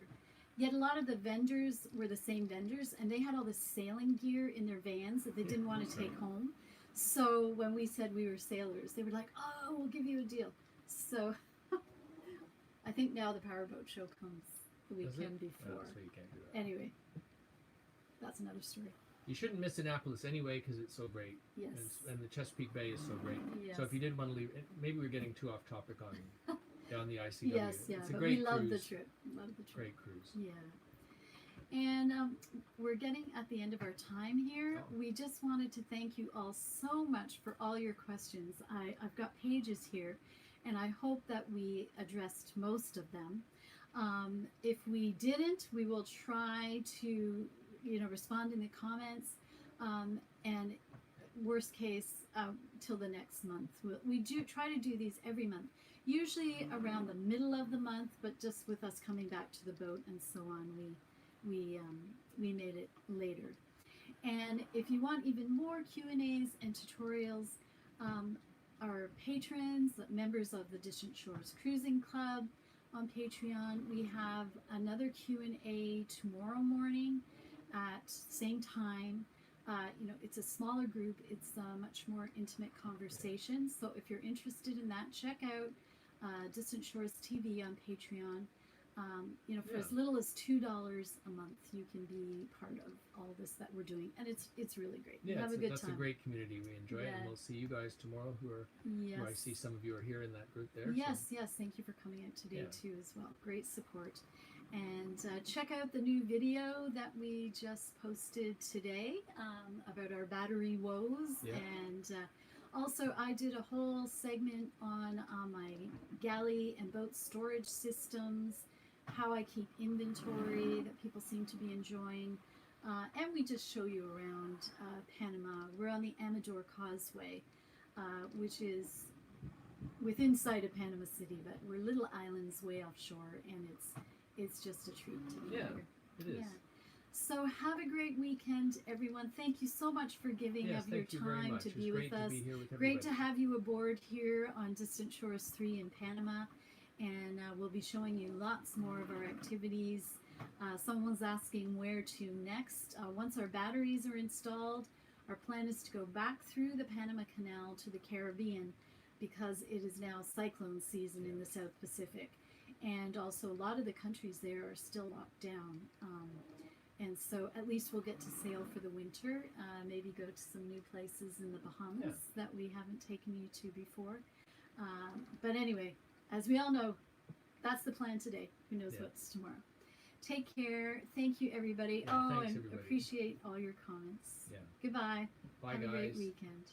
Yet a lot of the vendors were the same vendors, and they had all this sailing gear in their vans that they didn't want to take home. So when we said we were sailors, they were like, "Oh, we'll give you a deal." So I think now the powerboat show comes the Does it? weekend Oh, before. so you can't do that. Anyway, that's another story. You shouldn't miss Annapolis anyway because it's so great. Yes. And the Chesapeake Bay is so great. Yes. So if you did want to leave, maybe we're getting too off topic on down the ICW. Yes, yeah, It's a but great we love the cruise. trip. Love the trip. Great cruise. Yeah. And we're getting at the end of our time here. Oh. We just wanted to thank you all so much for all your questions. I've got pages here, and I hope that we addressed most of them. If we didn't, we will try to, respond in the comments. And worst case, till the next month. We do try to do these every month, usually around the middle of the month, but just with us coming back to the boat and so on, we made it later. And if you want even more Q&As and tutorials, our patrons, members of the Distant Shores Cruising Club on Patreon, we have another Q&A tomorrow morning at same time. It's a smaller group. It's a much more intimate conversation. So if you're interested in that, check out Distant Shores TV on Patreon. For as little as $2 a month, you can be part of all this that we're doing, and it's really great. Yeah, we have a good that's time. a great community. We enjoy it, Yeah. and we'll see you guys tomorrow. Yes. Who I see some of you are here in that group there. Yes, so. yes. Thank you for coming out today Yeah. too as well. Great support. And check out the new video that we just posted today about our battery woes. Yeah. And also I did a whole segment on my galley and boat storage systems, how I keep inventory that people seem to be enjoying. And we just show you around Panama. We're on the Amador Causeway, which is within sight of Panama City, but we're little islands way offshore, and it's just a treat to be Yeah, here. It is. Yeah. So have a great weekend, everyone. Thank you so much for giving Yes, of your thank you very time much. to It's be great with us. to be here with Great to everybody. have you aboard here on Distant Shores 3 in Panama. and we'll be showing you lots more of our activities. Someone's asking where to next. Once our batteries are installed, our plan is to go back through the Panama Canal to the Caribbean, because it is now cyclone season in the South Pacific. And also a lot of the countries there are still locked down. And so at least we'll get to sail for the winter, maybe go to some new places in the Bahamas that we haven't taken you to before. But anyway, as we all know, that's the plan today. Who knows what's tomorrow. Take care. Thank you, everybody. Yeah, thanks, and everybody. appreciate all your comments. Yeah. Goodbye. Bye, Have guys. a great weekend.